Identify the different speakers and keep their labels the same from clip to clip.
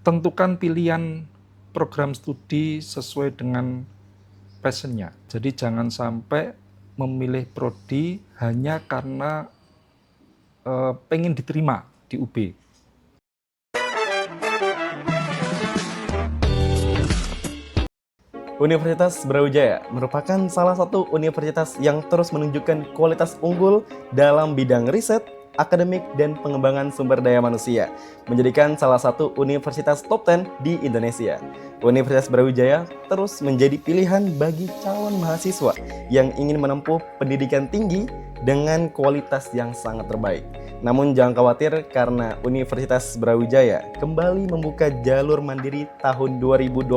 Speaker 1: tentukan pilihan program studi sesuai dengan passion-nya. Jadi jangan sampai memilih prodi hanya karena pengen diterima di UB.
Speaker 2: Universitas Brawijaya merupakan salah satu universitas yang terus menunjukkan kualitas unggul dalam bidang riset, akademik, dan pengembangan sumber daya manusia, menjadikan salah satu universitas top 10 di Indonesia. Universitas Brawijaya terus menjadi pilihan bagi calon mahasiswa yang ingin menempuh pendidikan tinggi dengan kualitas yang sangat terbaik. Namun jangan khawatir karena Universitas Brawijaya kembali membuka jalur mandiri tahun 2026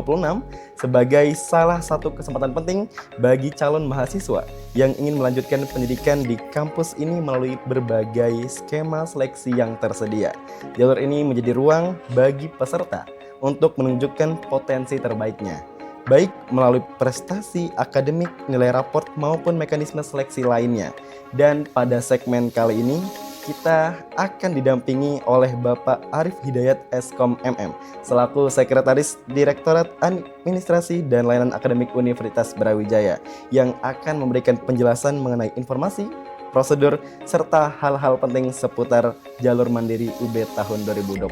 Speaker 2: sebagai salah satu kesempatan penting bagi calon mahasiswa yang ingin melanjutkan pendidikan di kampus ini melalui berbagai skema seleksi yang tersedia. Jalur ini menjadi ruang bagi peserta untuk menunjukkan potensi terbaiknya, baik melalui prestasi akademik, nilai raport, maupun mekanisme seleksi lainnya. Dan pada segmen kali ini, kita akan didampingi oleh Bapak Arif Hidayat Eskom MM selaku Sekretaris Direktorat Administrasi dan Layanan Akademik Universitas Brawijaya yang akan memberikan penjelasan mengenai informasi, prosedur, serta hal-hal penting seputar jalur mandiri UB tahun 2026.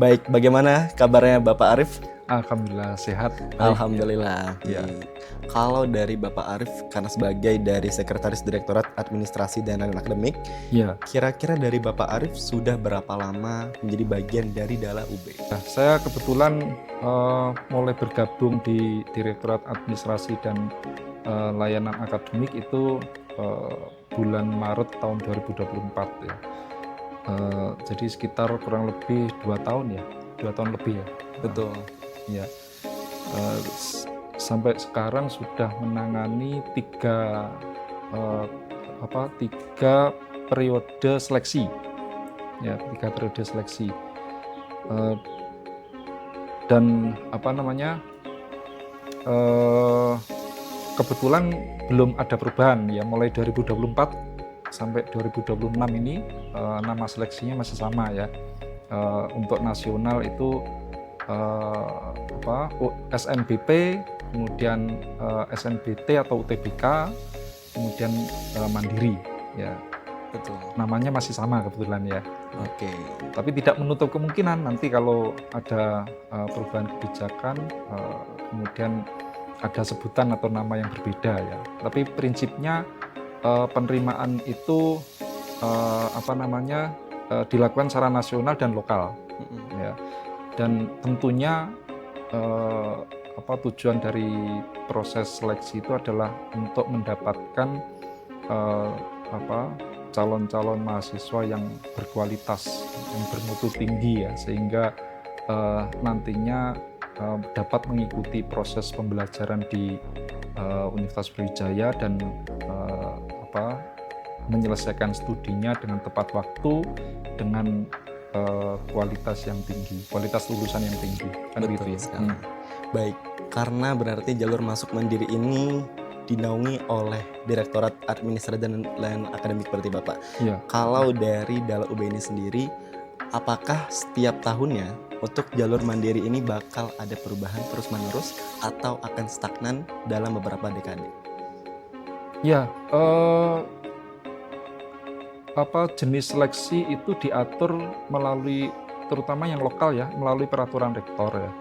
Speaker 2: Baik, bagaimana kabarnya Bapak Arif?
Speaker 1: Alhamdulillah sehat.
Speaker 2: Alhamdulillah.
Speaker 1: Ya.
Speaker 2: Kalau dari Bapak Arif, karena sebagai dari Sekretaris Direktorat Administrasi dan Layanan Akademik,
Speaker 1: Ya.
Speaker 2: kira-kira dari Bapak Arif sudah berapa lama menjadi bagian dari Dala UB?
Speaker 1: Nah, saya kebetulan mulai bergabung di Direktorat Administrasi dan Layanan Akademik itu bulan Maret tahun 2024 ya. Jadi sekitar kurang lebih 2 tahun ya, 2 tahun lebih ya.
Speaker 2: Betul.
Speaker 1: Ya, sampai sekarang sudah menangani tiga periode seleksi, ya 3 periode seleksi, dan kebetulan belum ada perubahan ya, mulai 2024 sampai 2026 ini nama seleksinya masih sama ya. Untuk nasional itu SNBP, kemudian SNBT atau UTBK, kemudian mandiri ya.
Speaker 2: Betul.
Speaker 1: Namanya masih sama kebetulan ya.
Speaker 2: Oke.
Speaker 1: Tapi tidak menutup kemungkinan nanti kalau ada perubahan kebijakan, kemudian ada sebutan atau nama yang berbeda ya. Tapi prinsipnya penerimaan itu dilakukan secara nasional dan lokal ya. Dan tentunya tujuan dari proses seleksi itu adalah untuk mendapatkan calon-calon mahasiswa yang berkualitas, yang bermutu tinggi ya, sehingga nantinya dapat mengikuti proses pembelajaran di Universitas Brawijaya dan menyelesaikan studinya dengan tepat waktu, dengan kualitas yang tinggi, kualitas lulusan yang tinggi, kan gitu ya.
Speaker 2: Baik, karena berarti jalur masuk mandiri ini dinaungi oleh Direktorat Administrasi dan Layanan Akademik berarti Bapak.
Speaker 1: Ya.
Speaker 2: Kalau dari Dala UB ini sendiri, apakah setiap tahunnya untuk jalur mandiri ini bakal ada perubahan terus-menerus atau akan stagnan dalam beberapa dekade?
Speaker 1: Ya, jenis seleksi itu diatur melalui, terutama yang lokal ya, melalui peraturan rektor ya.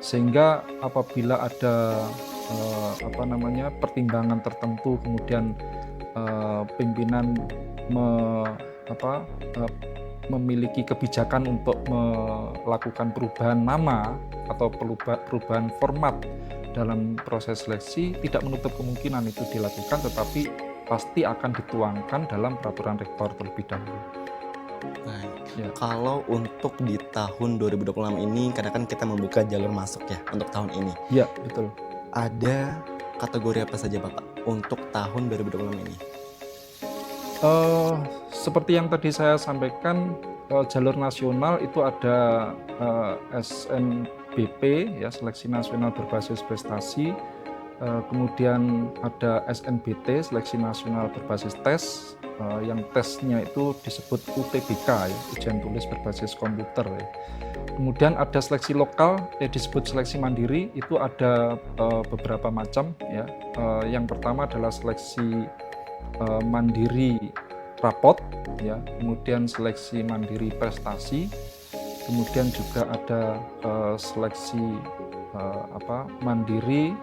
Speaker 1: Sehingga apabila ada pertimbangan tertentu, kemudian pimpinan memiliki kebijakan untuk melakukan perubahan nama atau perubahan format dalam proses seleksi, tidak menutup kemungkinan itu dilakukan, tetapi pasti akan dituangkan dalam peraturan rektor terlebih dahulu.
Speaker 2: Baik.
Speaker 1: Ya.
Speaker 2: Kalau untuk di tahun 2026 ini, karena kan kita membuka jalur masuk ya untuk tahun ini.
Speaker 1: Ya, betul.
Speaker 2: Ada kategori apa saja Bapak untuk tahun 2026 ini?
Speaker 1: Seperti yang tadi saya sampaikan, jalur nasional itu ada SNBP ya, seleksi nasional berbasis prestasi, Kemudian ada SNBT, Seleksi Nasional Berbasis Tes, yang tesnya itu disebut UTBK ya, ujian tulis berbasis komputer ya. Kemudian ada seleksi lokal, disebut seleksi mandiri, itu ada beberapa macam ya. Yang pertama adalah seleksi mandiri rapot ya, kemudian seleksi mandiri prestasi, kemudian juga ada seleksi mandiri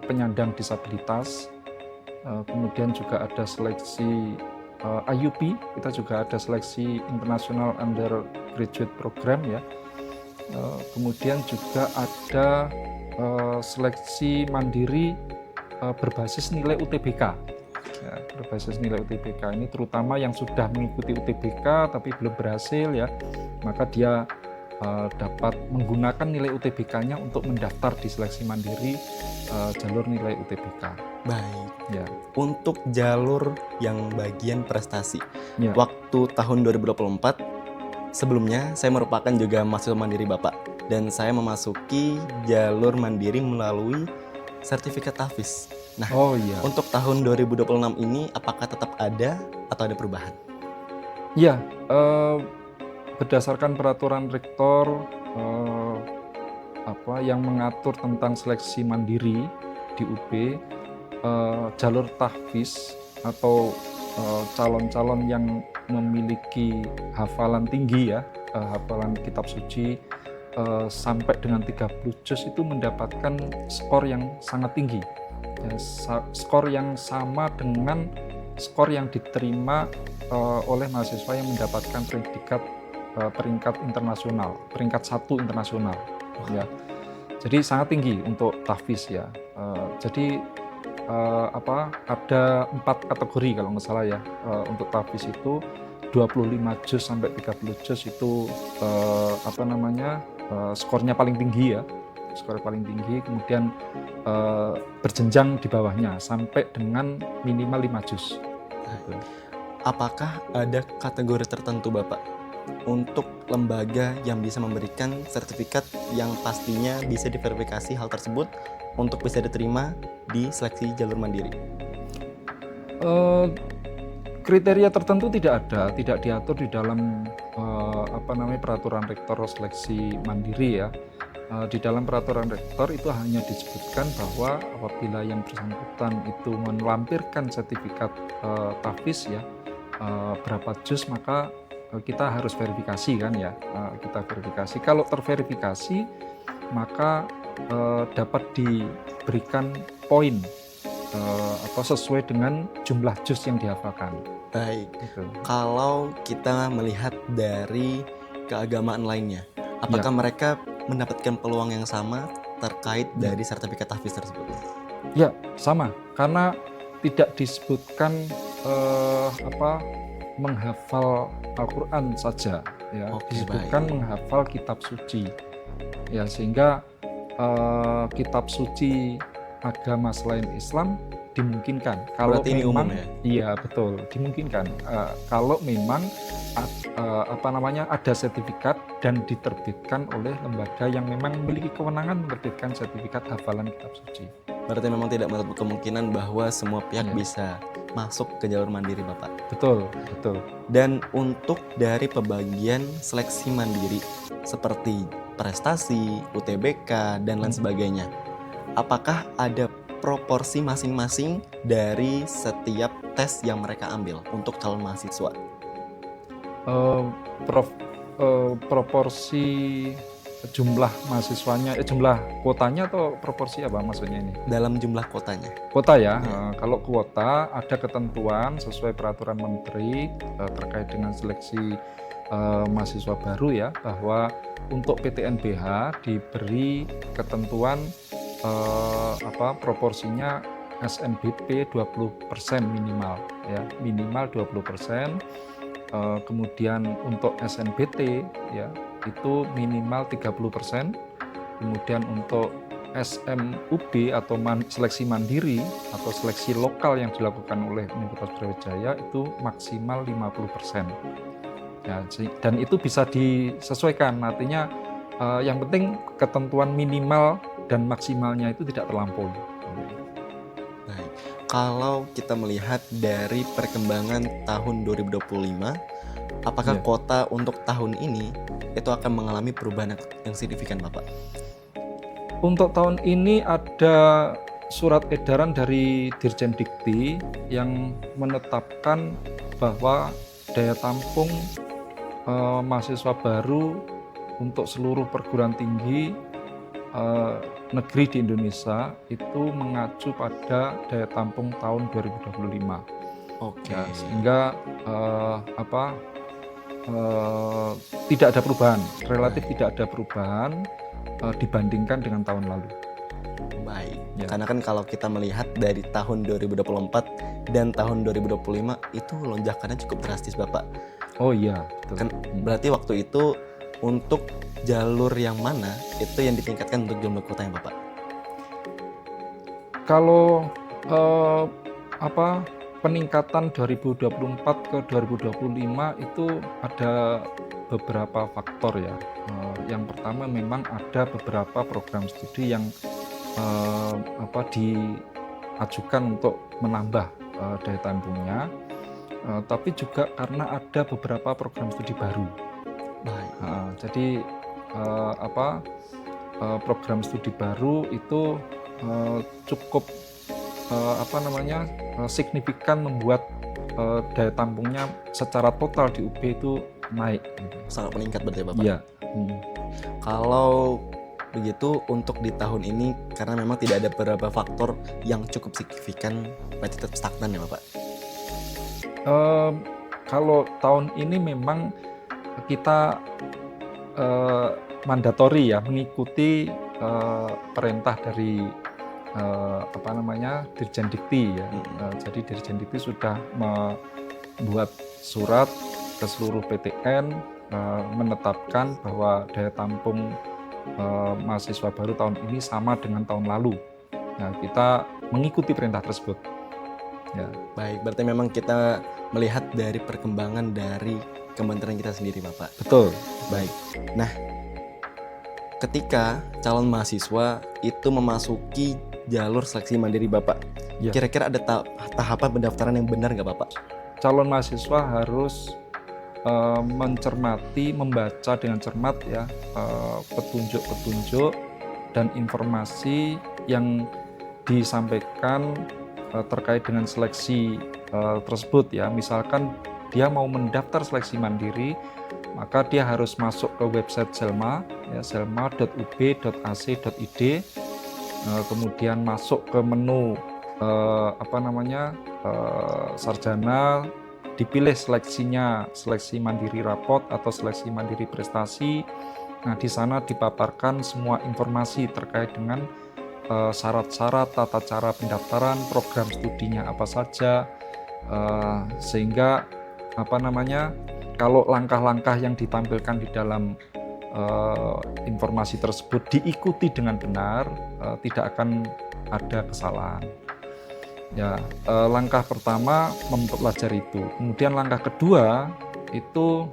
Speaker 1: penyandang disabilitas, kemudian juga ada seleksi IUP, kita juga ada seleksi International Undergraduate Program ya. Kemudian juga ada seleksi mandiri berbasis nilai UTBK. Ya, berbasis nilai UTBK ini terutama yang sudah mengikuti UTBK tapi belum berhasil ya, maka dia dapat menggunakan nilai UTBK-nya untuk mendaftar di seleksi mandiri jalur nilai UTBK.
Speaker 2: Baik.
Speaker 1: Ya.
Speaker 2: Untuk jalur yang bagian prestasi,
Speaker 1: Ya.
Speaker 2: waktu tahun 2024, sebelumnya saya merupakan juga mahasiswa mandiri Bapak, dan saya memasuki jalur mandiri melalui sertifikat TAFIS. Nah,
Speaker 1: Oh iya.
Speaker 2: untuk tahun 2026 ini apakah tetap ada atau ada perubahan?
Speaker 1: Ya, berdasarkan peraturan rektor yang mengatur tentang seleksi mandiri di UB, jalur tahfiz atau calon-calon yang memiliki hafalan tinggi ya, hafalan kitab suci sampai dengan 30 juz itu mendapatkan skor yang sangat tinggi ya, skor yang sama dengan skor yang diterima oleh mahasiswa yang mendapatkan peringkat internasional, peringkat 1 internasional ya. Jadi sangat tinggi untuk tahfiz ya. Jadi ada 4 kategori kalau nggak salah ya. Untuk tahfiz itu 25 juz sampai 30 juz itu skornya paling tinggi ya. Skor paling tinggi, kemudian berjenjang di bawahnya sampai dengan minimal 5 juz. Gitu.
Speaker 2: Apakah ada kategori tertentu Bapak untuk lembaga yang bisa memberikan sertifikat yang pastinya bisa diverifikasi hal tersebut untuk bisa diterima di seleksi jalur mandiri?
Speaker 1: Kriteria tertentu tidak ada, tidak diatur di dalam peraturan rektor seleksi mandiri ya. Di dalam peraturan rektor itu hanya disebutkan bahwa apabila yang bersangkutan itu melampirkan sertifikat tahfiz ya, berapa juz, maka kita harus verifikasi kan ya, kita verifikasi. Kalau terverifikasi maka dapat diberikan poin atau sesuai dengan jumlah juz yang dihafalkan.
Speaker 2: Baik,
Speaker 1: Gitu.
Speaker 2: kalau kita melihat dari keagamaan lainnya, apakah mereka mendapatkan peluang yang sama terkait dari sertifikat tahfiz tersebut?
Speaker 1: Ya, sama, karena tidak disebutkan menghafal Al-Quran saja ya.
Speaker 2: Oke,
Speaker 1: Disebutkan menghafal kitab suci ya, sehingga kitab suci agama selain Islam dimungkinkan kalau
Speaker 2: Berarti ini
Speaker 1: memang
Speaker 2: umum ya?
Speaker 1: Iya betul, dimungkinkan kalau memang ada sertifikat dan diterbitkan oleh lembaga yang memang memiliki kewenangan menerbitkan sertifikat hafalan kitab suci.
Speaker 2: Berarti memang tidak menutup kemungkinan bahwa semua pihak
Speaker 1: Iya.
Speaker 2: bisa masuk ke jalur mandiri Bapak.
Speaker 1: Betul, betul.
Speaker 2: Dan untuk dari pembagian seleksi mandiri seperti prestasi, UTBK, dan lain sebagainya, apakah ada proporsi masing-masing dari setiap tes yang mereka ambil untuk calon mahasiswa?
Speaker 1: Proporsi jumlah mahasiswanya, jumlah kuotanya atau proporsi apa maksudnya ini?
Speaker 2: Dalam jumlah kotanya.
Speaker 1: Kuota ya,
Speaker 2: Ya.
Speaker 1: kalau kuota ada ketentuan sesuai peraturan menteri terkait dengan seleksi mahasiswa baru ya, bahwa untuk PTNBH diberi ketentuan proporsinya SNBP 20% minimal ya, minimal 20%. Kemudian untuk SNBT ya itu minimal 30%. Kemudian untuk SMUB atau seleksi mandiri atau seleksi lokal yang dilakukan oleh Universitas Brawijaya itu maksimal 50%. Ya, dan itu bisa disesuaikan, artinya yang penting ketentuan minimal dan maksimalnya itu tidak terlampaui.
Speaker 2: Kalau kita melihat dari perkembangan tahun 2025, apakah
Speaker 1: Ya.
Speaker 2: kuota untuk tahun ini itu akan mengalami perubahan yang signifikan, Bapak?
Speaker 1: Untuk tahun ini ada surat edaran dari Dirjen Dikti yang menetapkan bahwa daya tampung mahasiswa baru untuk seluruh perguruan tinggi negeri di Indonesia itu mengacu pada daya tampung tahun 2025.
Speaker 2: Oke.
Speaker 1: Ya, sehingga eh, apa eh, tidak ada perubahan, relatif tidak ada perubahan dibandingkan dengan tahun lalu.
Speaker 2: Baik.
Speaker 1: Ya.
Speaker 2: Karena kan kalau kita melihat dari tahun 2024 dan tahun 2025 itu lonjakannya cukup drastis, Bapak.
Speaker 1: Oh iya, betul.
Speaker 2: Kan berarti waktu itu untuk jalur yang mana itu yang ditingkatkan untuk jumlah kuotanya, Bapak?
Speaker 1: Kalau peningkatan 2024 ke 2025 itu ada beberapa faktor ya. Yang pertama memang ada beberapa program studi yang diajukan untuk menambah daya tampungnya, tapi juga karena ada beberapa program studi baru.
Speaker 2: Baik.
Speaker 1: Jadi program studi baru itu cukup signifikan membuat daya tampungnya secara total di UB itu naik.
Speaker 2: Sangat meningkat berarti, Bapak?
Speaker 1: Iya.
Speaker 2: Kalau begitu untuk di tahun ini karena memang tidak ada beberapa faktor yang cukup signifikan, berarti tetap stagnan ya, Bapak?
Speaker 1: Kalau tahun ini memang kita mandatori ya, mengikuti perintah dari Dirjen Dikti ya. Jadi Dirjen Dikti sudah membuat surat ke seluruh PTN menetapkan bahwa daya tampung mahasiswa baru tahun ini sama dengan tahun lalu. Nah, kita mengikuti perintah tersebut. Ya.
Speaker 2: Baik, berarti memang kita melihat dari perkembangan dari kementerian kita sendiri, Bapak.
Speaker 1: Betul.
Speaker 2: Baik. Nah, ketika calon mahasiswa itu memasuki jalur seleksi mandiri, Bapak,
Speaker 1: Ya.
Speaker 2: kira-kira ada tahapan pendaftaran yang benar nggak, Bapak?
Speaker 1: Calon mahasiswa harus mencermati, membaca dengan cermat ya petunjuk-petunjuk dan informasi yang disampaikan terkait dengan seleksi tersebut ya. Misalkan dia mau mendaftar seleksi mandiri, maka dia harus masuk ke website Selma ya, selma.ub.ac.id, kemudian masuk ke menu sarjana, dipilih seleksinya, seleksi mandiri rapot atau seleksi mandiri prestasi. Nah, di sana dipaparkan semua informasi terkait dengan syarat-syarat, tata cara pendaftaran, program studinya apa saja, sehingga kalau langkah-langkah yang ditampilkan di dalam informasi tersebut diikuti dengan benar, tidak akan ada kesalahan. Ya, langkah pertama mempelajari itu. Kemudian langkah kedua itu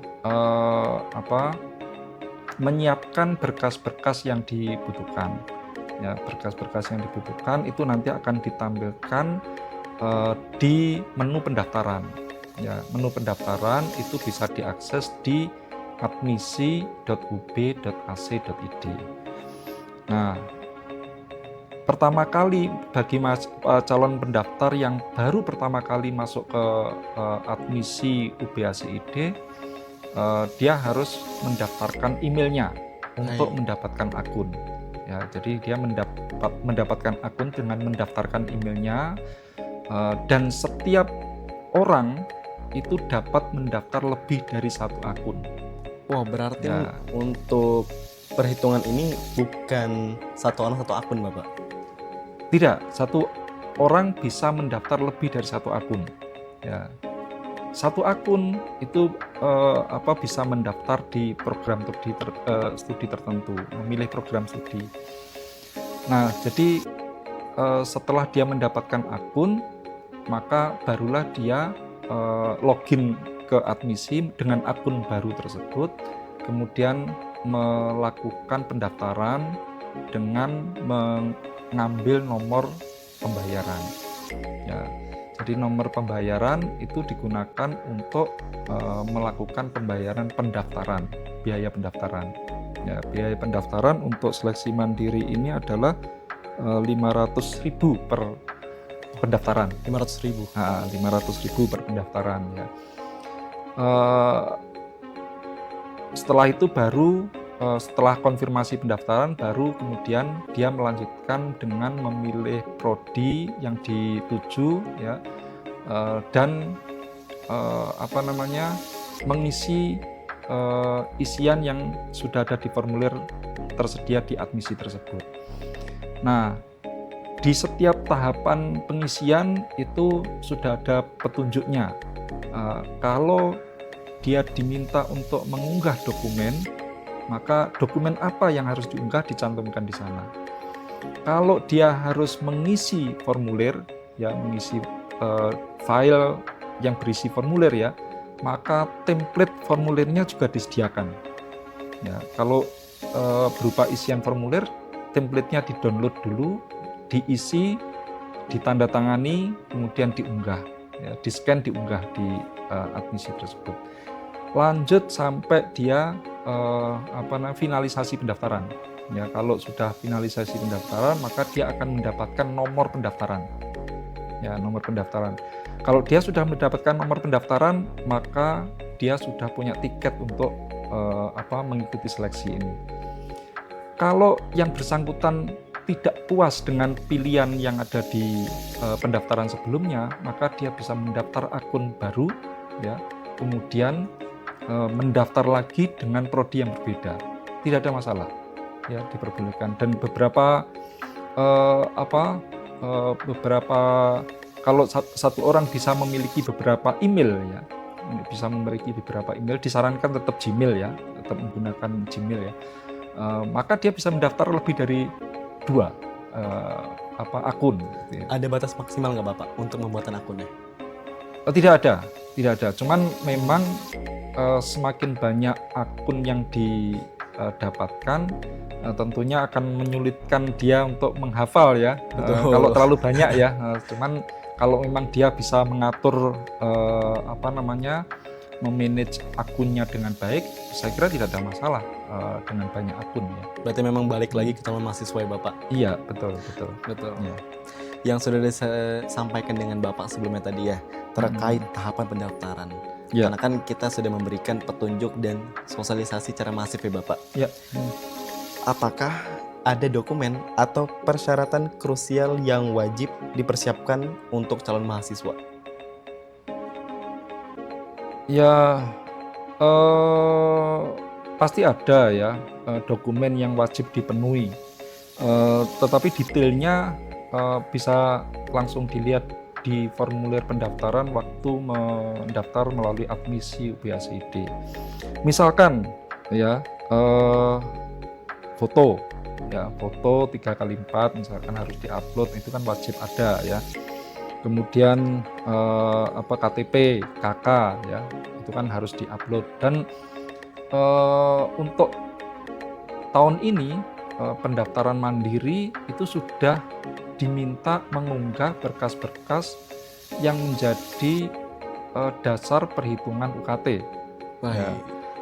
Speaker 1: menyiapkan berkas-berkas yang dibutuhkan. Ya, berkas-berkas yang dibutuhkan itu nanti akan ditampilkan di menu pendaftaran. Ya, menu pendaftaran itu bisa diakses di admisi.ub.ac.id. Nah, pertama kali bagi calon pendaftar yang baru pertama kali masuk ke admisi UB.AC.ID, dia harus mendaftarkan emailnya untuk mendapatkan akun. Ya, jadi dia mendapatkan akun dengan mendaftarkan emailnya, dan setiap orang itu dapat mendaftar lebih dari satu akun.
Speaker 2: Wah, berarti
Speaker 1: Ya.
Speaker 2: untuk perhitungan ini bukan satu orang satu akun, Bapak?
Speaker 1: Tidak, satu orang bisa mendaftar lebih dari satu akun. Ya, satu akun itu bisa mendaftar di program studi tertentu, memilih program studi. Nah, jadi setelah dia mendapatkan akun, maka barulah dia login ke admisi dengan akun baru tersebut, kemudian melakukan pendaftaran dengan mengambil nomor pembayaran. Ya, jadi nomor pembayaran itu digunakan untuk melakukan pembayaran pendaftaran, biaya pendaftaran. Ya, biaya pendaftaran untuk seleksi mandiri ini adalah 500.000 per pendaftaran.
Speaker 2: 500.000.
Speaker 1: 500.000 per pendaftaran ya. Eh, Setelah itu baru setelah konfirmasi pendaftaran baru kemudian dia melanjutkan dengan memilih prodi yang dituju ya, dan mengisi isian yang sudah ada di formulir tersedia di admisi tersebut. Nah, di setiap tahapan pengisian itu sudah ada petunjuknya. Kalau dia diminta untuk mengunggah dokumen, maka dokumen apa yang harus diunggah dicantumkan di sana. Kalau dia harus mengisi formulir, ya mengisi file yang berisi formulir ya, maka template formulirnya juga disediakan. Ya, kalau berupa isian formulir, template-nya di-download dulu, diisi, ditandatangani, kemudian diunggah, ya, di-scan, diunggah di admisi tersebut. Lanjut sampai dia finalisasi pendaftaran. Ya, kalau sudah finalisasi pendaftaran, maka dia akan mendapatkan nomor pendaftaran. Ya, nomor pendaftaran. Kalau dia sudah mendapatkan nomor pendaftaran, maka dia sudah punya tiket untuk mengikuti seleksi ini. Kalau yang bersangkutan tidak puas dengan pilihan yang ada di pendaftaran sebelumnya, maka dia bisa mendaftar akun baru, ya, kemudian mendaftar lagi dengan prodi yang berbeda, tidak ada masalah, ya, diperbolehkan. Dan beberapa kalau satu orang bisa memiliki beberapa email, ya, disarankan tetap Gmail, ya, tetap menggunakan Gmail, ya. Maka dia bisa mendaftar lebih dari 2 akun. Gitu, ya.
Speaker 2: Ada batas maksimal nggak Bapak untuk pembuatan akunnya?
Speaker 1: Tidak ada. Cuman memang semakin banyak akun yang didapatkan, tentunya akan menyulitkan dia untuk menghafal, ya. Kalau terlalu banyak, ya. Cuman kalau memang dia bisa mengatur memanage akunnya dengan baik, saya kira tidak ada masalah dengan banyak akun, ya.
Speaker 2: Berarti memang balik lagi ke calon mahasiswa ya Bapak?
Speaker 1: Iya, betul.
Speaker 2: Ya. Yang sudah disampaikan dengan Bapak sebelumnya tadi, ya, terkait tahapan pendaftaran. Ya. Karena kan kita sudah memberikan petunjuk dan sosialisasi secara masif ya Bapak.
Speaker 1: Ya.
Speaker 2: Apakah ada dokumen atau persyaratan krusial yang wajib dipersiapkan untuk calon mahasiswa?
Speaker 1: Ya, pasti ada, ya, dokumen yang wajib dipenuhi. Tetapi detailnya bisa langsung dilihat di formulir pendaftaran waktu mendaftar melalui admisi UBHSID. Misalkan, ya, foto 3x4 misalkan harus diupload, itu kan wajib ada, ya. Kemudian KTP, KK, ya, itu kan harus diupload. Dan untuk tahun ini pendaftaran mandiri itu sudah diminta mengunggah berkas-berkas yang menjadi dasar perhitungan UKT. Ya.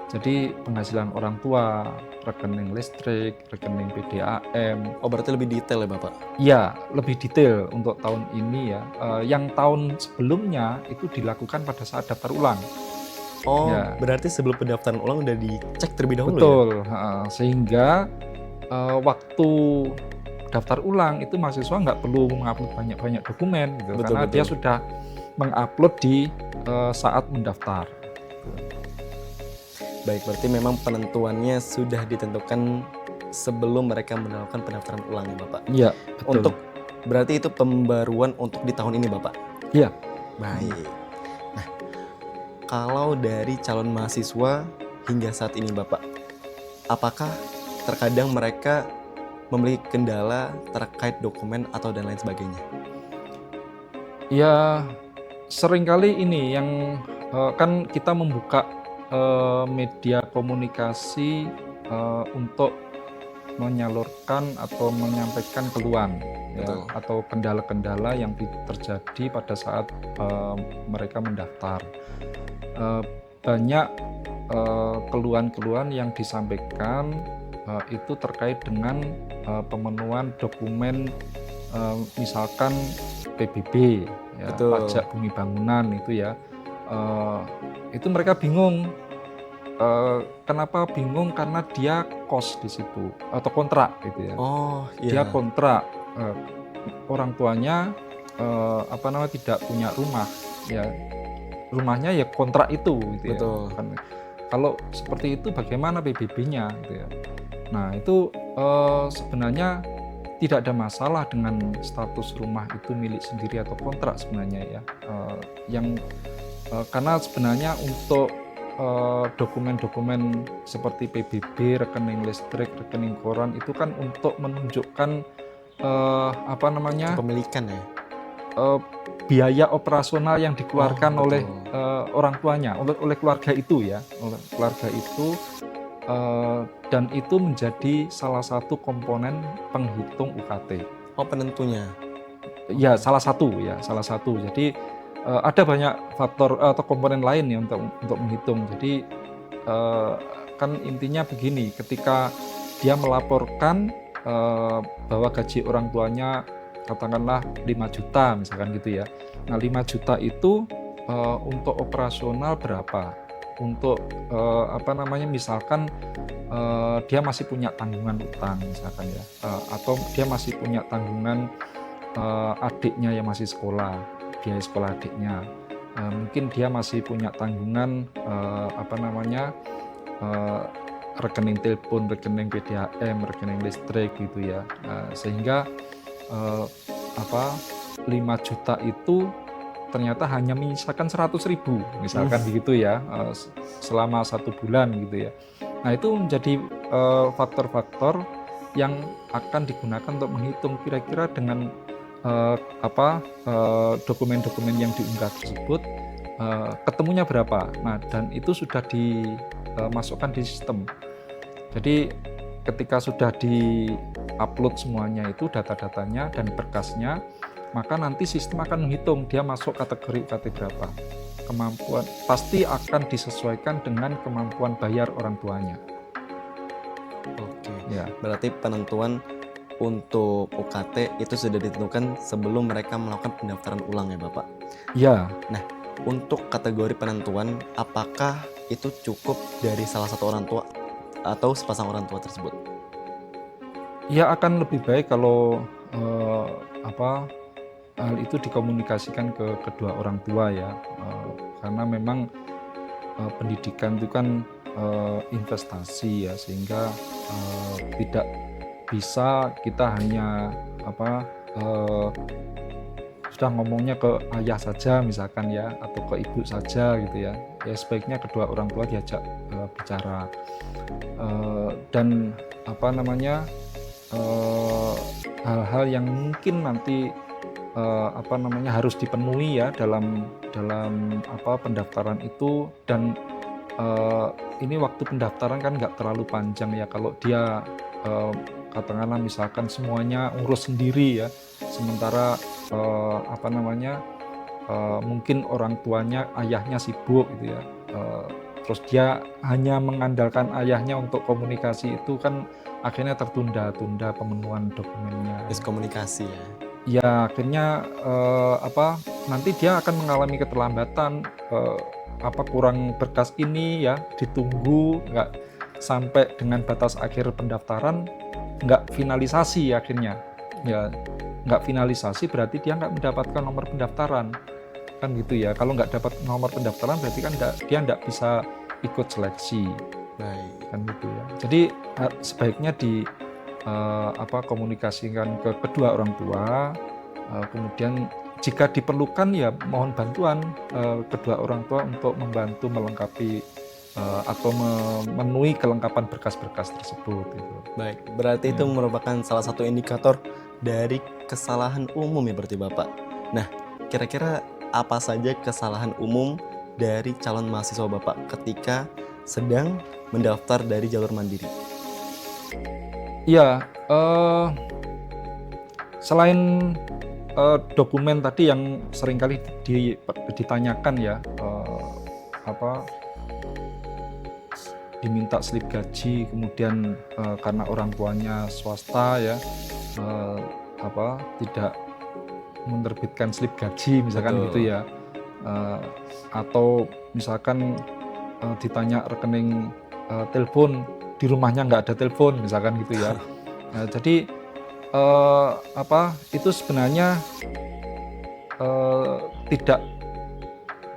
Speaker 1: Jadi penghasilan orang tua, rekening listrik, rekening PDAM.
Speaker 2: Oh, berarti lebih detail ya Bapak?
Speaker 1: Iya, lebih detail untuk tahun ini, ya. Yang tahun sebelumnya itu dilakukan pada saat daftar ulang.
Speaker 2: Oh, ya. Berarti sebelum pendaftaran ulang udah dicek terlebih dahulu.
Speaker 1: Betul,
Speaker 2: ya?
Speaker 1: Sehingga waktu daftar ulang itu mahasiswa nggak perlu mengupload banyak-banyak dokumen, gitu, karena dia sudah mengupload di saat mendaftar.
Speaker 2: Baik, berarti memang penentuannya sudah ditentukan sebelum mereka melakukan pendaftaran ulang ya Bapak?
Speaker 1: Iya, betul.
Speaker 2: Untuk berarti itu pembaruan untuk di tahun ini Bapak?
Speaker 1: Iya.
Speaker 2: Baik. Nah, kalau dari calon mahasiswa hingga saat ini Bapak, apakah terkadang mereka memiliki kendala terkait dokumen atau dan lain sebagainya?
Speaker 1: Ya, seringkali ini yang kan kita membuka media komunikasi untuk menyalurkan atau menyampaikan keluhan ya,
Speaker 2: Betul.
Speaker 1: atau kendala-kendala yang terjadi pada saat mereka mendaftar. Banyak keluhan-keluhan yang disampaikan itu terkait dengan pemenuhan dokumen, misalkan PBB ya,
Speaker 2: Betul.
Speaker 1: pajak bumi bangunan itu ya. Itu mereka bingung. Kenapa bingung? Karena dia kos di situ atau kontrak gitu ya.
Speaker 2: Oh,
Speaker 1: Dia
Speaker 2: iya.
Speaker 1: kontrak, orang tuanya tidak punya rumah ya, rumahnya ya kontrak itu gitu ya.
Speaker 2: Betul.
Speaker 1: Kalau seperti itu bagaimana PBB-nya gitu ya. Nah itu sebenarnya tidak ada masalah dengan status rumah itu milik sendiri atau kontrak sebenarnya ya. Karena sebenarnya untuk dokumen-dokumen seperti PBB, rekening listrik, rekening koran itu kan untuk menunjukkan
Speaker 2: Kepemilikan ya.
Speaker 1: biaya operasional yang dikeluarkan
Speaker 2: Oh,
Speaker 1: oleh
Speaker 2: betul.
Speaker 1: orang tuanya, oleh keluarga itu ya, oleh keluarga itu, dan itu menjadi salah satu komponen penghitung UKT.
Speaker 2: Oh, penentunya.
Speaker 1: Ya, salah satu. Jadi ada banyak faktor atau komponen lain ya untuk menghitung. Jadi kan intinya begini, ketika dia melaporkan bahwa gaji orang tuanya katakanlah 5 juta misalkan gitu ya. Nah 5 juta itu untuk operasional berapa? Untuk misalkan dia masih punya tanggungan utang misalkan ya, atau dia masih punya tanggungan adiknya yang masih sekolah, biaya sekolah adiknya, mungkin dia masih punya tanggungan rekening telepon, rekening PDAM, rekening listrik gitu ya, sehingga 5 juta itu ternyata hanya menyisakan 100.000 misalkan begitu ya, selama 1 bulan gitu ya. Nah itu menjadi faktor-faktor yang akan digunakan untuk menghitung kira-kira dengan dokumen-dokumen yang diunggah tersebut ketemunya berapa. Nah dan itu sudah dimasukkan di sistem. Jadi ketika sudah di-upload semuanya itu data-datanya dan berkasnya, maka nanti sistem akan menghitung dia masuk kategori UKT berapa. Kemampuan pasti akan disesuaikan dengan kemampuan bayar orang tuanya.
Speaker 2: Oke.
Speaker 1: Ya.
Speaker 2: Berarti penentuan untuk UKT itu sudah ditentukan sebelum mereka melakukan pendaftaran ulang ya Bapak?
Speaker 1: Ya.
Speaker 2: Nah, untuk kategori penentuan, apakah itu cukup dari salah satu orang tua atau sepasang orang tua tersebut?
Speaker 1: Ya akan lebih baik kalau hal itu dikomunikasikan ke kedua orang tua ya, karena memang pendidikan itu kan investasi ya, sehingga tidak bisa kita hanya sudah ngomongnya ke ayah saja misalkan ya, atau ke ibu saja gitu ya. Ya sebaiknya kedua orang tua diajak bicara, dan hal-hal yang mungkin nanti harus dipenuhi ya dalam pendaftaran itu. Dan ini waktu pendaftaran kan nggak terlalu panjang ya, kalau dia katakanlah misalkan semuanya urus sendiri ya, sementara mungkin orang tuanya, ayahnya sibuk gitu ya, terus dia hanya mengandalkan ayahnya untuk komunikasi, itu kan akhirnya tertunda-tunda pemenuhan dokumennya.
Speaker 2: Miskomunikasi ya.
Speaker 1: Ya akhirnya nanti dia akan mengalami keterlambatan, kurang berkas ini ya, ditunggu nggak sampai dengan batas akhir pendaftaran, nggak finalisasi akhirnya ya, nggak finalisasi berarti dia nggak mendapatkan nomor pendaftaran kan gitu ya. Kalau nggak dapat nomor pendaftaran berarti kan dia nggak bisa ikut seleksi.
Speaker 2: Baik.
Speaker 1: Kan gitu ya. Jadi sebaiknya komunikasikan ke kedua orang tua, kemudian jika diperlukan ya mohon bantuan kedua orang tua untuk membantu melengkapi atau memenuhi kelengkapan berkas-berkas tersebut gitu.
Speaker 2: Baik, berarti itu merupakan salah satu indikator dari kesalahan umum ya berarti Bapak. Nah, kira-kira apa saja kesalahan umum dari calon mahasiswa Bapak ketika sedang mendaftar dari jalur mandiri?
Speaker 1: Ya, selain dokumen tadi yang seringkali ditanyakan ya, apa diminta slip gaji, kemudian karena orang tuanya swasta ya, tidak menerbitkan slip gaji misalkan.
Speaker 2: Betul.
Speaker 1: Gitu ya, atau misalkan ditanya rekening telepon, di rumahnya nggak ada telepon misalkan gitu ya. Jadi itu sebenarnya tidak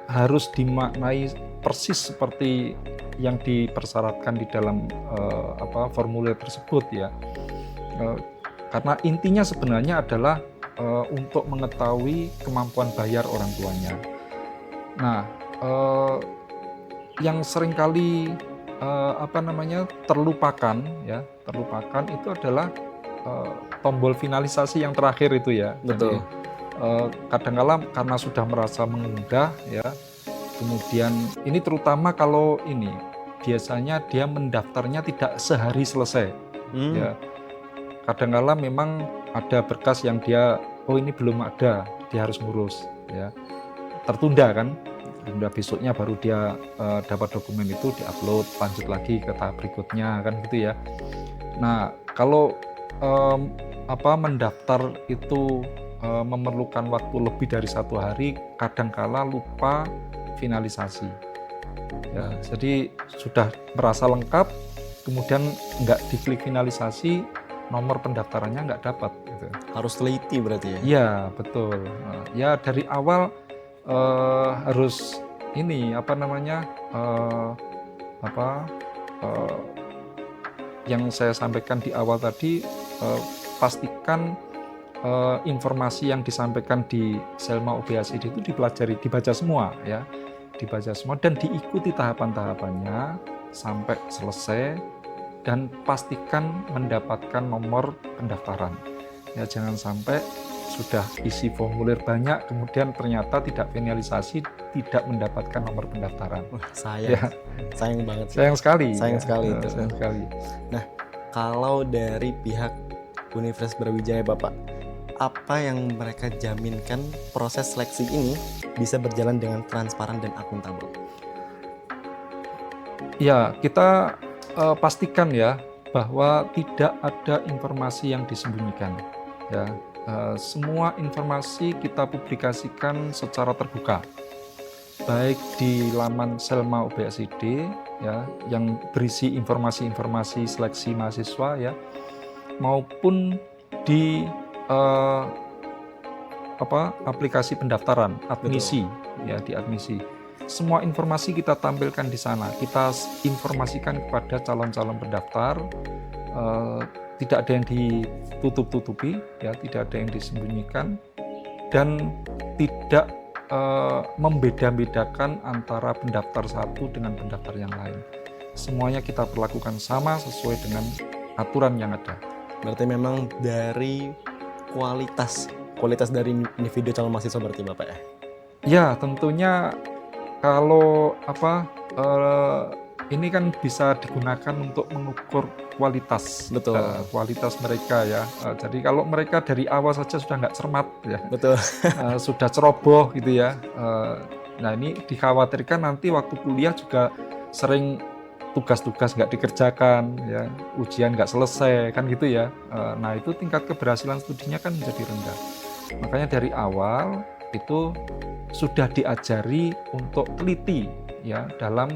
Speaker 1: harus dimaknai persis seperti yang dipersyaratkan di dalam formulir tersebut ya. Karena intinya sebenarnya adalah untuk mengetahui kemampuan bayar orang tuanya. Nah, yang seringkali terlupakan itu adalah tombol finalisasi yang terakhir itu ya.
Speaker 2: Betul.
Speaker 1: Jadi, kadang-kala karena sudah merasa mengunggah ya, kemudian ini terutama kalau ini biasanya dia mendaftarnya tidak sehari selesai. Ya, kadang-kala memang ada berkas yang dia ini belum ada, dia harus ngurus ya, tertunda kan. Kemudian besoknya baru dia dapat dokumen itu, diupload, lanjut lagi ke tahap berikutnya kan gitu ya. Nah, kalau mendaftar itu memerlukan waktu lebih dari 1 hari, kadangkala lupa finalisasi. Ya, jadi sudah merasa lengkap, kemudian nggak diklik finalisasi, nomor pendaftarannya nggak dapat. Gitu.
Speaker 2: Harus teliti berarti ya?
Speaker 1: Iya, betul. Ya dari awal harus ini yang saya sampaikan di awal tadi, pastikan informasi yang disampaikan di Selma OBHSID itu dipelajari, dibaca semua ya, dibaca semua dan diikuti tahapan-tahapannya sampai selesai, dan pastikan mendapatkan nomor pendaftaran. Ya, jangan sampai sudah isi formulir banyak, kemudian ternyata tidak finalisasi, tidak mendapatkan nomor pendaftaran.
Speaker 2: Wah, sayang banget sih.
Speaker 1: Sayang sekali.
Speaker 2: Sayang sekali.
Speaker 1: Sayang sekali.
Speaker 2: Nah, kalau dari pihak Universitas Brawijaya Bapak, apa yang mereka jaminkan proses seleksi ini bisa berjalan dengan transparan dan akuntabel?
Speaker 1: Ya, kita pastikan ya bahwa tidak ada informasi yang disembunyikan. Ya, semua informasi kita publikasikan secara terbuka, baik di laman Selma OBHSID ya, yang berisi informasi-informasi seleksi mahasiswa ya, maupun di aplikasi pendaftaran admisi. Betul. Ya, di admisi. Semua informasi kita tampilkan di sana. Kita informasikan kepada calon-calon pendaftar. Tidak ada yang ditutup-tutupi, ya, tidak ada yang disembunyikan, dan tidak membeda-bedakan antara pendaftar satu dengan pendaftar yang lain. Semuanya kita perlakukan sama sesuai dengan aturan yang ada.
Speaker 2: Berarti memang dari kualitas dari individu calon mahasiswa berarti Bapak ya?
Speaker 1: Ya, tentunya kalau ini kan bisa digunakan untuk mengukur kualitas.
Speaker 2: Betul.
Speaker 1: Kualitas mereka ya. Jadi kalau mereka dari awal saja sudah nggak cermat ya.
Speaker 2: Betul.
Speaker 1: Sudah ceroboh gitu ya. Nah, ini dikhawatirkan nanti waktu kuliah juga sering tugas-tugas nggak dikerjakan ya, ujian nggak selesai kan gitu ya. Nah, itu tingkat keberhasilan studinya kan menjadi rendah. Makanya dari awal itu sudah diajari untuk teliti ya dalam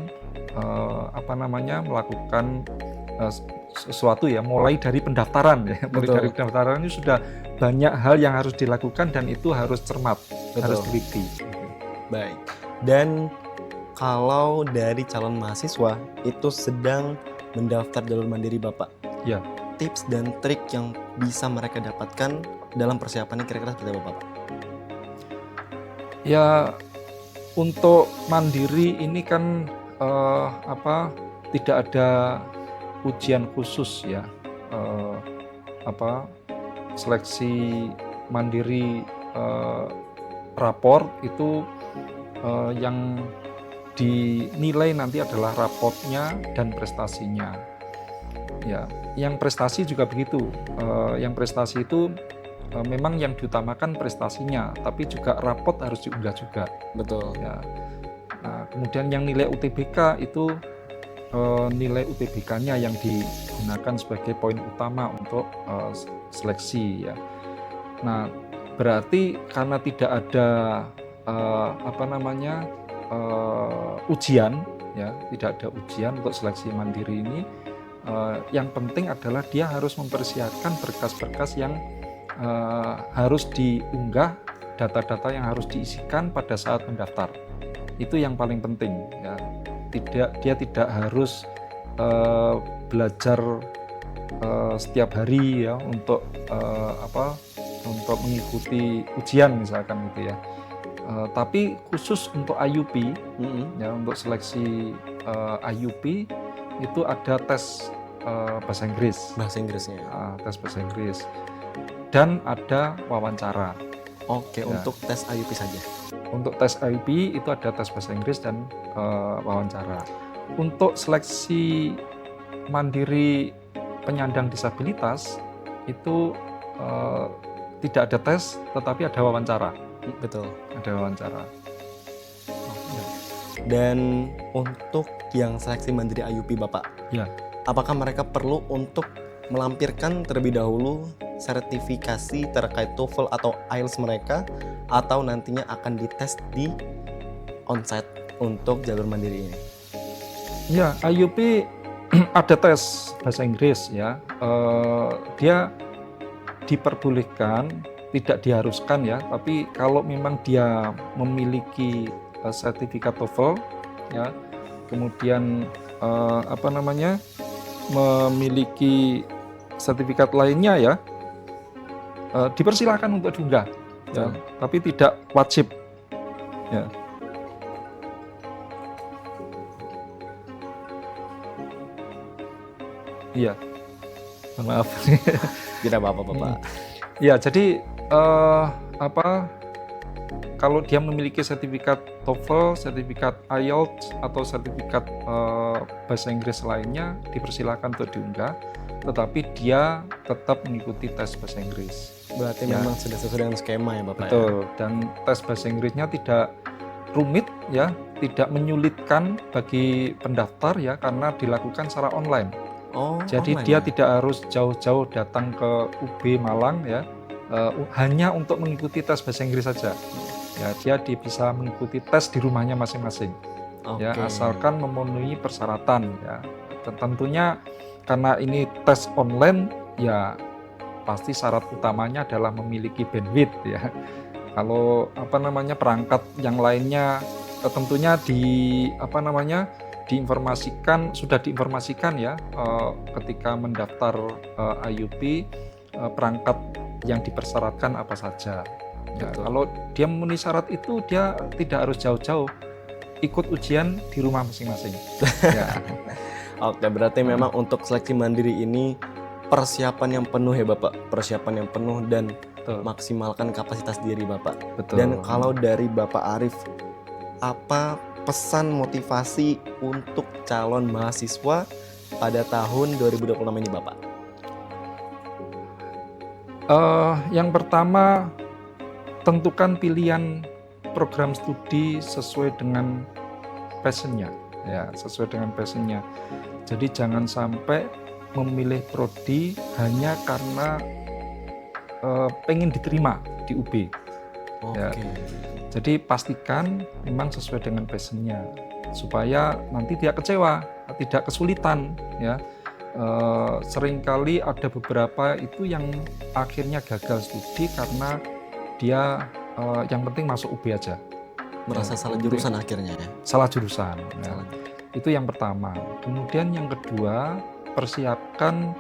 Speaker 1: melakukan sesuatu ya, mulai dari pendaftaran ya. Mulai dari pendaftaran ini sudah banyak hal yang harus dilakukan dan itu harus cermat. Betul. Harus teliti.
Speaker 2: Baik. Dan kalau dari calon mahasiswa itu sedang mendaftar jalur mandiri Bapak,
Speaker 1: ya,
Speaker 2: tips dan trik yang bisa mereka dapatkan dalam persiapannya kira-kira seperti apa Bapak?
Speaker 1: Ya, untuk mandiri ini kan tidak ada ujian khusus ya. Seleksi mandiri rapor itu yang dinilai nanti adalah raportnya dan prestasinya. ya. Yang prestasi juga begitu. Yang prestasi itu memang yang diutamakan prestasinya, tapi juga rapot harus diunggah juga.
Speaker 2: Betul.
Speaker 1: Ya. Nah, kemudian yang nilai UTBK itu nilai UTBK-nya yang digunakan sebagai poin utama untuk seleksi ya. Nah, berarti karena tidak ada ujian ya, tidak ada ujian untuk seleksi mandiri ini, yang penting adalah dia harus mempersiapkan berkas-berkas yang harus diunggah, data-data yang harus diisikan pada saat mendaftar. Itu yang paling penting ya. Dia tidak harus belajar setiap hari ya untuk untuk mengikuti ujian misalkan gitu ya. Tapi khusus untuk IUP ya, untuk seleksi IUP itu ada tes bahasa Inggris.
Speaker 2: Bahasa Inggrisnya.
Speaker 1: Tes bahasa Inggris dan ada wawancara.
Speaker 2: Oke,
Speaker 1: Ya.
Speaker 2: untuk tes IUP saja.
Speaker 1: Untuk tes IUP itu ada tes bahasa Inggris dan wawancara. Untuk seleksi mandiri penyandang disabilitas itu tidak ada tes, tetapi ada wawancara.
Speaker 2: Betul.
Speaker 1: Ada wawancara.
Speaker 2: Dan untuk yang seleksi mandiri IUP Bapak,
Speaker 1: Ya.
Speaker 2: apakah mereka perlu untuk melampirkan terlebih dahulu sertifikasi terkait TOEFL atau IELTS mereka, atau nantinya akan dites di onsite untuk jalur mandiri ini?
Speaker 1: Ya, IUP ada tes bahasa Inggris ya. Dia diperbolehkan, tidak diharuskan ya, tapi kalau memang dia memiliki sertifikat TOEFL ya, kemudian memiliki sertifikat lainnya ya, dipersilakan untuk diunggah ya, tapi tidak wajib ya. Iya, maaf.
Speaker 2: Tidak apa-apa Bapak.
Speaker 1: Ya, jadi kalau dia memiliki sertifikat TOEFL, sertifikat IELTS atau sertifikat bahasa Inggris lainnya, dipersilakan untuk diunggah, tetapi dia tetap mengikuti tes bahasa Inggris.
Speaker 2: Berarti
Speaker 1: Ya.
Speaker 2: memang sudah sesuai dengan skema ya Bapak.
Speaker 1: Betul, dan tes bahasa Inggrisnya tidak rumit ya, tidak menyulitkan bagi pendaftar ya, karena dilakukan secara online.
Speaker 2: Oh,
Speaker 1: Jadi
Speaker 2: online
Speaker 1: dia
Speaker 2: ya?
Speaker 1: tidak harus jauh-jauh datang ke UB Malang ya, hanya untuk mengikuti tes bahasa Inggris saja. Ya, dia bisa mengikuti tes di rumahnya masing-masing. Ya,
Speaker 2: Oke.
Speaker 1: asalkan memenuhi persyaratan ya. Tentunya karena ini tes online ya, pasti syarat utamanya adalah memiliki bandwidth ya. Kalau perangkat yang lainnya tentunya sudah diinformasikan ya ketika mendaftar IUP, perangkat yang dipersyaratkan apa saja. Ya, kalau dia memenuhi syarat itu, dia tidak harus jauh-jauh, ikut ujian di rumah masing-masing. Ya.
Speaker 2: Oke, berarti memang untuk seleksi mandiri ini persiapan yang penuh ya Bapak, persiapan yang penuh dan
Speaker 1: Betul.
Speaker 2: maksimalkan kapasitas diri Bapak.
Speaker 1: Betul.
Speaker 2: Dan kalau dari Bapak Arif, apa pesan motivasi untuk calon mahasiswa pada tahun 2026 ini Bapak?
Speaker 1: Yang pertama, tentukan pilihan program studi sesuai dengan passionnya, ya, sesuai dengan passionnya. Jadi jangan sampai memilih prodi hanya karena pengen diterima di UB. Ya. Jadi pastikan memang sesuai dengan passionnya, supaya nanti tidak kecewa, tidak kesulitan ya. Seringkali ada beberapa itu yang akhirnya gagal studi karena dia yang penting masuk UB aja.
Speaker 2: Merasa salah jurusan akhirnya ya?
Speaker 1: Salah jurusan. Ya. Itu yang pertama. Kemudian yang kedua, persiapkan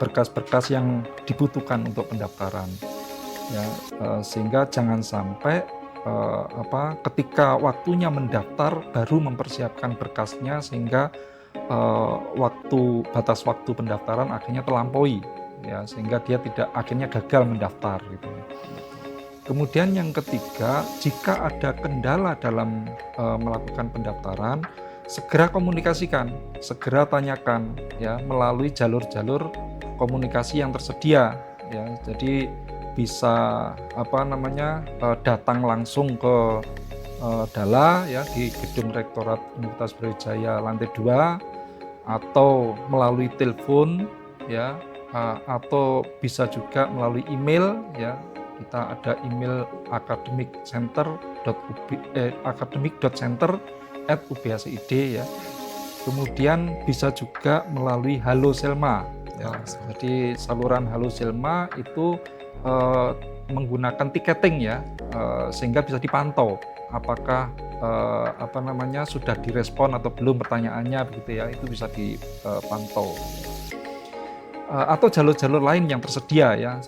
Speaker 1: berkas-berkas yang dibutuhkan untuk pendaftaran. Ya, sehingga jangan sampai ketika waktunya mendaftar baru mempersiapkan berkasnya, sehingga batas waktu pendaftaran akhirnya terlampaui. Ya, sehingga dia akhirnya gagal mendaftar gitu. Kemudian yang ketiga, jika ada kendala dalam melakukan pendaftaran, segera komunikasikan, segera tanyakan ya melalui jalur-jalur komunikasi yang tersedia ya. Jadi bisa datang langsung ke Dala ya di Gedung Rektorat Universitas Brawijaya lantai 2, atau melalui telepon ya, atau bisa juga melalui email ya. Kita ada email academic.center@ubhcid ya. Kemudian bisa juga melalui Halo Selma ya. Jadi saluran Halo Selma itu menggunakan tiketing ya, sehingga bisa dipantau apakah sudah direspon atau belum pertanyaannya begitu ya, itu bisa dipantau. Atau jalur-jalur lain yang tersedia ya,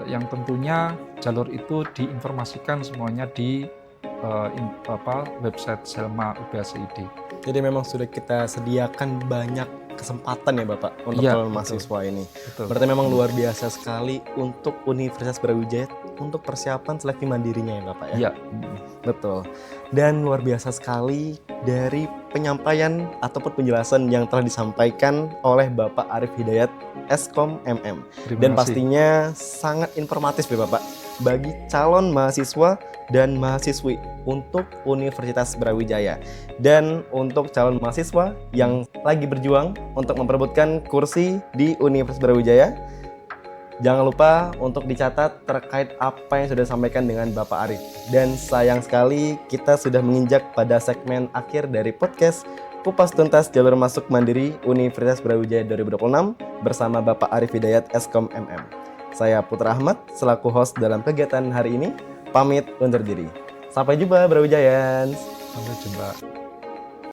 Speaker 1: yang tentunya jalur itu diinformasikan semuanya di website Selma UBHCID.
Speaker 2: Jadi memang sudah kita sediakan banyak kesempatan ya Bapak untuk calon mahasiswa ini.
Speaker 1: Betul.
Speaker 2: Berarti memang luar biasa sekali untuk Universitas Brawijaya untuk persiapan seleksi mandirinya ya Bapak ya.
Speaker 1: Iya.
Speaker 2: Betul. Dan luar biasa sekali dari penyampaian ataupun penjelasan yang telah disampaikan oleh Bapak Arif Hidayat Eskom MM. Dan pastinya sangat informatif ya Bapak bagi calon mahasiswa dan mahasiswi untuk Universitas Brawijaya. Dan untuk calon mahasiswa yang lagi berjuang untuk memperebutkan kursi di Universitas Brawijaya, jangan lupa untuk dicatat terkait apa yang sudah disampaikan dengan Bapak Arif. Dan sayang sekali kita sudah menginjak pada segmen akhir dari podcast Kupas Tuntas Jalur Masuk Mandiri Universitas Brawijaya 2026 bersama Bapak Arif Hidayat Eskom MM. Saya Putra Ahmad selaku host dalam kegiatan hari ini, pamit undur diri. Sampai jumpa Brawijayans.
Speaker 1: Sampai jumpa.